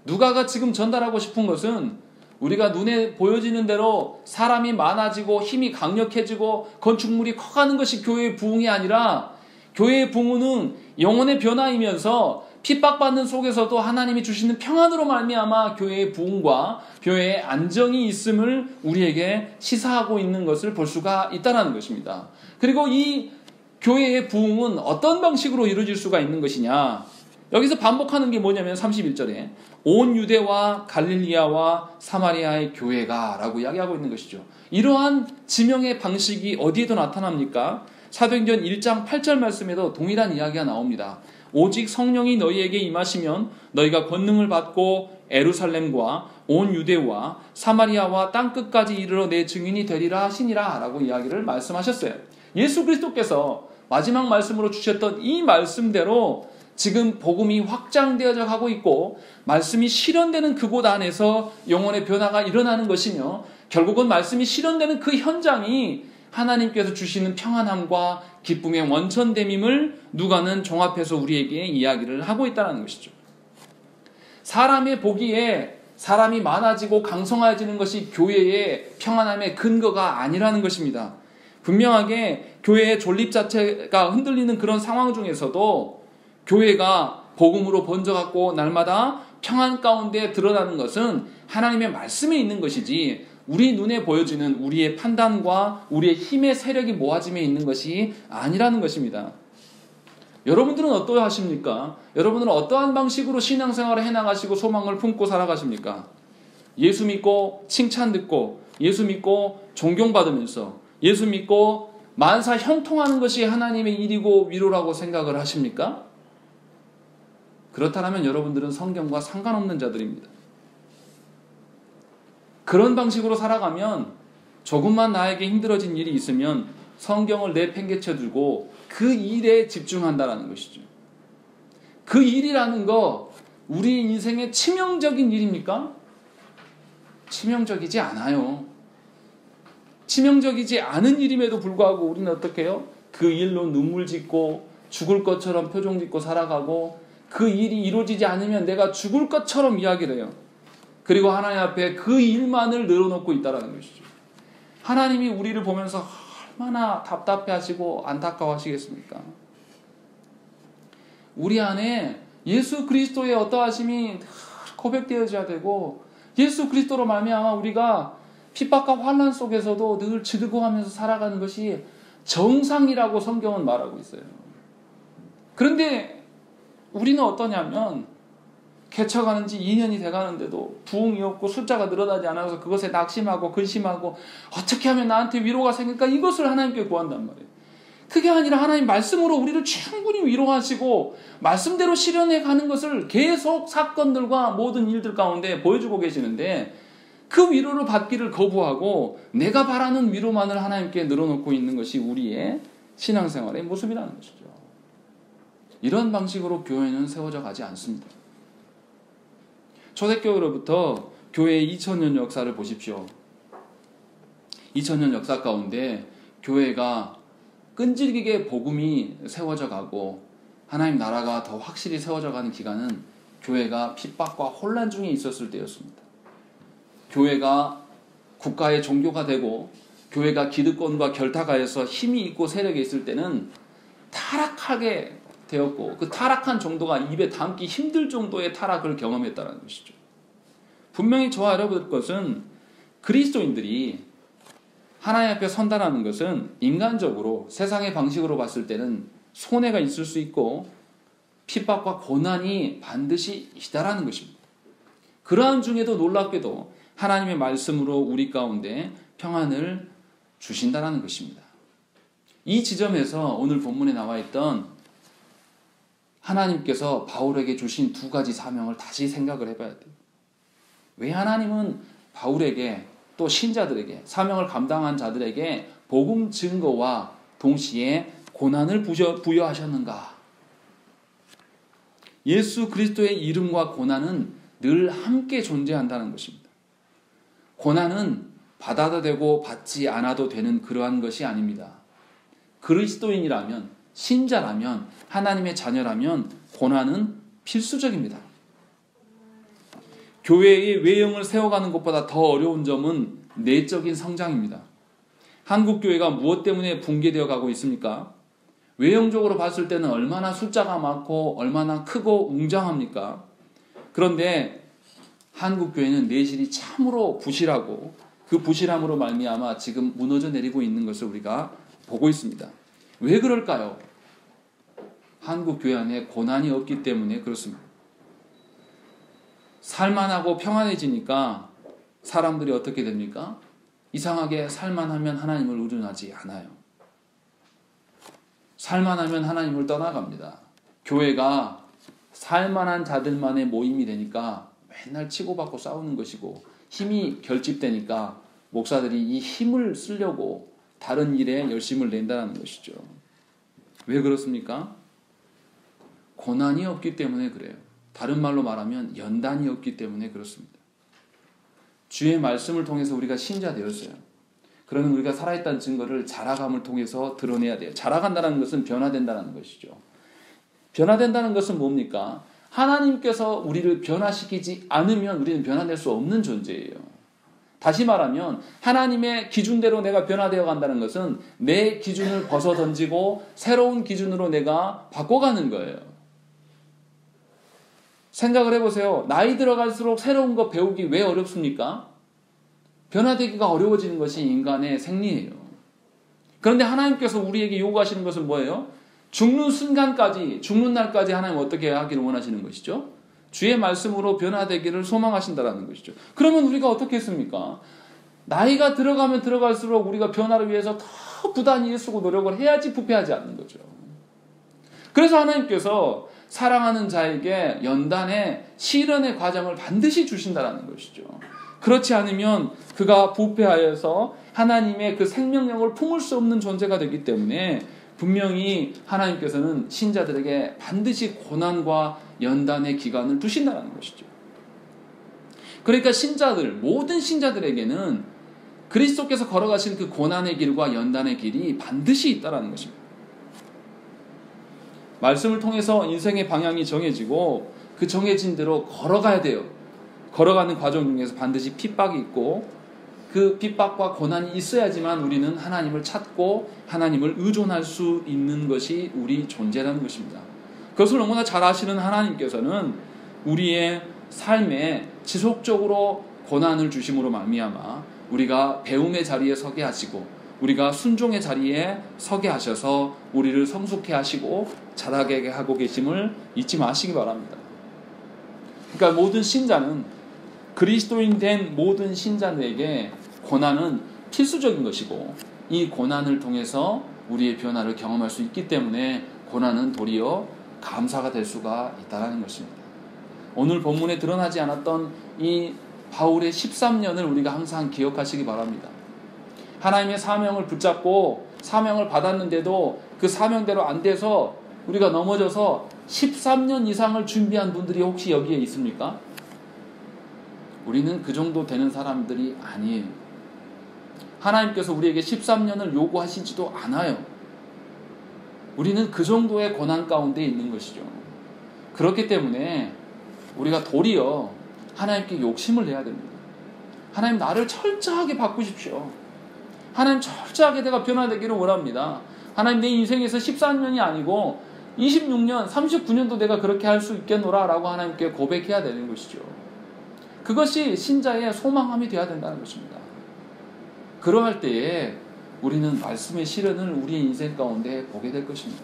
누가가 지금 전달하고 싶은 것은 우리가 눈에 보여지는 대로 사람이 많아지고 힘이 강력해지고 건축물이 커가는 것이 교회의 부흥이 아니라 교회의 부흥은 영혼의 변화이면서 핍박받는 속에서도 하나님이 주시는 평안으로 말미암아 교회의 부흥과 교회의 안정이 있음을 우리에게 시사하고 있는 것을 볼 수가 있다는 것입니다. 그리고 이 교회의 부흥은 어떤 방식으로 이루어질 수가 있는 것이냐? 여기서 반복하는 게 뭐냐면 31절에 온 유대와 갈릴리아와 사마리아의 교회가 라고 이야기하고 있는 것이죠. 이러한 지명의 방식이 어디에도 나타납니까? 사도행전 1장 8절 말씀에도 동일한 이야기가 나옵니다. 오직 성령이 너희에게 임하시면 너희가 권능을 받고 에루살렘과 온 유대와 사마리아와 땅끝까지 이르러 내 증인이 되리라 하시니라 라고 이야기를 말씀하셨어요. 예수 그리스도께서 마지막 말씀으로 주셨던 이 말씀대로 지금 복음이 확장되어져 가고 있고 말씀이 실현되는 그곳 안에서 영혼의 변화가 일어나는 것이며 결국은 말씀이 실현되는 그 현장이 하나님께서 주시는 평안함과 기쁨의 원천됨임을 누가는 종합해서 우리에게 이야기를 하고 있다는 것이죠. 사람의 보기에 사람이 많아지고 강성해지는 것이 교회의 평안함의 근거가 아니라는 것입니다. 분명하게 교회의 존립 자체가 흔들리는 그런 상황 중에서도 교회가 복음으로 번져갖고 날마다 평안 가운데 드러나는 것은 하나님의 말씀에 있는 것이지 우리 눈에 보여지는 우리의 판단과 우리의 힘의 세력이 모아짐에 있는 것이 아니라는 것입니다. 여러분들은 어떠하십니까? 여러분들은 어떠한 방식으로 신앙생활을 해나가시고 소망을 품고 살아가십니까? 예수 믿고 칭찬 듣고 예수 믿고 존경받으면서 예수 믿고 만사 형통하는 것이 하나님의 일이고 위로라고 생각을 하십니까? 그렇다면 여러분들은 성경과 상관없는 자들입니다. 그런 방식으로 살아가면 조금만 나에게 힘들어진 일이 있으면 성경을 내팽개쳐 두고 그 일에 집중한다는 것이죠. 그 일이라는 거 우리 인생의 치명적인 일입니까? 치명적이지 않아요. 치명적이지 않은 일임에도 불구하고 우리는 어떻게 해요? 그 일로 눈물 짓고 죽을 것처럼 표정 짓고 살아가고 그 일이 이루어지지 않으면 내가 죽을 것처럼 이야기를 해요. 그리고 하나님 앞에 그 일만을 늘어놓고 있다는 것이죠. 하나님이 우리를 보면서 얼마나 답답해하시고 안타까워하시겠습니까? 우리 안에 예수 그리스도의 어떠하심이 고백되어져야 되고 예수 그리스도로 말미암아 우리가 핍박과 환난 속에서도 늘 즐거워하면서 살아가는 것이 정상이라고 성경은 말하고 있어요. 그런데 우리는 어떠냐면 개척하는 지 2년이 돼가는데도 부흥이 없고 숫자가 늘어나지 않아서 그것에 낙심하고 근심하고 어떻게 하면 나한테 위로가 생길까 이것을 하나님께 구한단 말이에요. 그게 아니라 하나님 말씀으로 우리를 충분히 위로하시고 말씀대로 실현해 가는 것을 계속 사건들과 모든 일들 가운데 보여주고 계시는데 그 위로를 받기를 거부하고 내가 바라는 위로만을 하나님께 늘어놓고 있는 것이 우리의 신앙생활의 모습이라는 것이죠. 이런 방식으로 교회는 세워져 가지 않습니다. 초대교회로부터 교회의 2000년 역사를 보십시오. 2000년 역사 가운데 교회가 끈질기게 복음이 세워져 가고 하나님 나라가 더 확실히 세워져 가는 기간은 교회가 핍박과 혼란 중에 있었을 때였습니다. 교회가 국가의 종교가 되고 교회가 기득권과 결탁하여서 힘이 있고 세력이 있을 때는 타락하게 되었고 그 타락한 정도가 입에 담기 힘들 정도의 타락을 경험했다는 것이죠. 분명히 저와 여러분들 것은 그리스도인들이 하나님 앞에 선다라는 것은 인간적으로 세상의 방식으로 봤을 때는 손해가 있을 수 있고 핍박과 고난이 반드시 있다라는 것입니다. 그러한 중에도 놀랍게도 하나님의 말씀으로 우리 가운데 평안을 주신다라는 것입니다. 이 지점에서 오늘 본문에 나와 있던 하나님께서 바울에게 주신 두 가지 사명을 다시 생각을 해봐야 돼요. 왜 하나님은 바울에게 또 신자들에게 사명을 감당한 자들에게 복음 증거와 동시에 고난을 부여하셨는가? 예수 그리스도의 이름과 고난은 늘 함께 존재한다는 것입니다. 고난은 받아도 되고 받지 않아도 되는 그러한 것이 아닙니다. 그리스도인이라면 신자라면 하나님의 자녀라면 고난은 필수적입니다. 교회의 외형을 세워가는 것보다 더 어려운 점은 내적인 성장입니다. 한국교회가 무엇 때문에 붕괴되어 가고 있습니까? 외형적으로 봤을 때는 얼마나 숫자가 많고 얼마나 크고 웅장합니까? 그런데 한국 교회는 내실이 참으로 부실하고 그 부실함으로 말미암아 지금 무너져 내리고 있는 것을 우리가 보고 있습니다. 왜 그럴까요? 한국 교회 안에 고난이 없기 때문에 그렇습니다. 살만하고 평안해지니까 사람들이 어떻게 됩니까? 이상하게 살만하면 하나님을 의존하지 않아요. 살만하면 하나님을 떠나갑니다. 교회가 살만한 자들만의 모임이 되니까 맨날 치고받고 싸우는 것이고 힘이 결집되니까 목사들이 이 힘을 쓰려고 다른 일에 열심을 낸다는 것이죠. 왜 그렇습니까? 고난이 없기 때문에 그래요. 다른 말로 말하면 연단이 없기 때문에 그렇습니다. 주의 말씀을 통해서 우리가 신자 되었어요. 그러면 우리가 살아있다는 증거를 자라감을 통해서 드러내야 돼요. 자라간다는 것은 변화된다는 것이죠. 변화된다는 것은 뭡니까? 하나님께서 우리를 변화시키지 않으면 우리는 변화될 수 없는 존재예요. 다시 말하면 하나님의 기준대로 내가 변화되어 간다는 것은 내 기준을 벗어 던지고 새로운 기준으로 내가 바꿔가는 거예요. 생각을 해보세요. 나이 들어갈수록 새로운 거 배우기 왜 어렵습니까? 변화되기가 어려워지는 것이 인간의 생리예요. 그런데 하나님께서 우리에게 요구하시는 것은 뭐예요? 죽는 순간까지, 죽는 날까지 하나님 어떻게 하기를 원하시는 것이죠? 주의 말씀으로 변화되기를 소망하신다는 것이죠. 그러면 우리가 어떻게 했습니까? 나이가 들어가면 들어갈수록 우리가 변화를 위해서 더 부단히 일쓰고 노력을 해야지 부패하지 않는 거죠. 그래서 하나님께서 사랑하는 자에게 연단의 시련의 과정을 반드시 주신다는 것이죠. 그렇지 않으면 그가 부패하여서 하나님의 그 생명력을 품을 수 없는 존재가 되기 때문에 분명히 하나님께서는 신자들에게 반드시 고난과 연단의 기간을 두신다는 것이죠. 그러니까 신자들, 모든 신자들에게는 그리스도께서 걸어가신 그 고난의 길과 연단의 길이 반드시 있다는 것입니다. 말씀을 통해서 인생의 방향이 정해지고 그 정해진 대로 걸어가야 돼요. 걸어가는 과정 중에서 반드시 핍박이 있고 그 핍박과 고난이 있어야지만 우리는 하나님을 찾고 하나님을 의존할 수 있는 것이 우리 존재라는 것입니다. 그것을 너무나 잘 아시는 하나님께서는 우리의 삶에 지속적으로 고난을 주심으로 말미암아 우리가 배움의 자리에 서게 하시고 우리가 순종의 자리에 서게 하셔서 우리를 성숙해 하시고 자라게 하고 계심을 잊지 마시기 바랍니다. 그러니까 모든 신자는 그리스도인 된 모든 신자들에게 고난은 필수적인 것이고 이 고난을 통해서 우리의 변화를 경험할 수 있기 때문에 고난은 도리어 감사가 될 수가 있다는 것입니다. 오늘 본문에 드러나지 않았던 이 바울의 13년을 우리가 항상 기억하시기 바랍니다. 하나님의 사명을 붙잡고 사명을 받았는데도 그 사명대로 안 돼서 우리가 넘어져서 13년 이상을 준비한 분들이 혹시 여기에 있습니까? 우리는 그 정도 되는 사람들이 아니에요. 하나님께서 우리에게 13년을 요구하시지도 않아요. 우리는 그 정도의 고난 가운데 있는 것이죠. 그렇기 때문에 우리가 도리어 하나님께 욕심을 내야 됩니다. 하나님 나를 철저하게 바꾸십시오. 하나님 철저하게 내가 변화되기를 원합니다. 하나님 내 인생에서 14년이 아니고 26년, 39년도 내가 그렇게 할 수 있겠노라 라고 하나님께 고백해야 되는 것이죠. 그것이 신자의 소망함이 되어야 된다는 것입니다. 그러할 때에 우리는 말씀의 실현을 우리의 인생 가운데 보게 될 것입니다.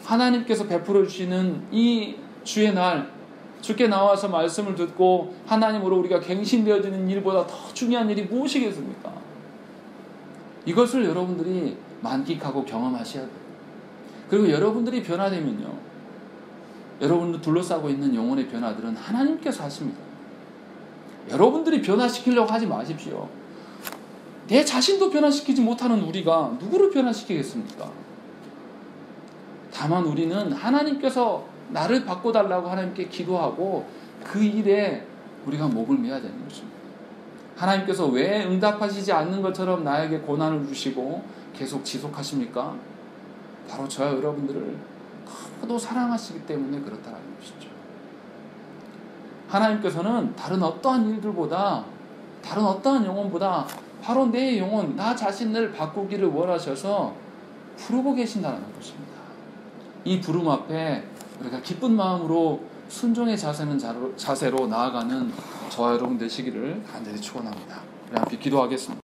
하나님께서 베풀어 주시는 이 주의 날, 주께 나와서 말씀을 듣고 하나님으로 우리가 갱신되어지는 일보다 더 중요한 일이 무엇이겠습니까? 이것을 여러분들이 만끽하고 경험하셔야 돼요. 그리고 여러분들이 변화되면요, 여러분들 둘러싸고 있는 영혼의 변화들은 하나님께서 하십니다. 여러분들이 변화시키려고 하지 마십시오. 내 자신도 변화시키지 못하는 우리가 누구를 변화시키겠습니까? 다만 우리는 하나님께서 나를 바꿔달라고 하나님께 기도하고 그 일에 우리가 목을 매야 되는 것입니다. 하나님께서 왜 응답하시지 않는 것처럼 나에게 고난을 주시고 계속 지속하십니까? 바로 저와 여러분들을 너무도 사랑하시기 때문에 그렇다는 것이죠. 하나님께서는 다른 어떠한 일들보다, 다른 어떠한 영혼보다 바로 내 영혼, 나 자신을 바꾸기를 원하셔서 부르고 계신다는 것입니다. 이 부름 앞에 우리가 기쁜 마음으로 순종의 자세로 나아가는 저와 여러분 되시기를 간절히 축원합니다. 우리 함께 기도하겠습니다.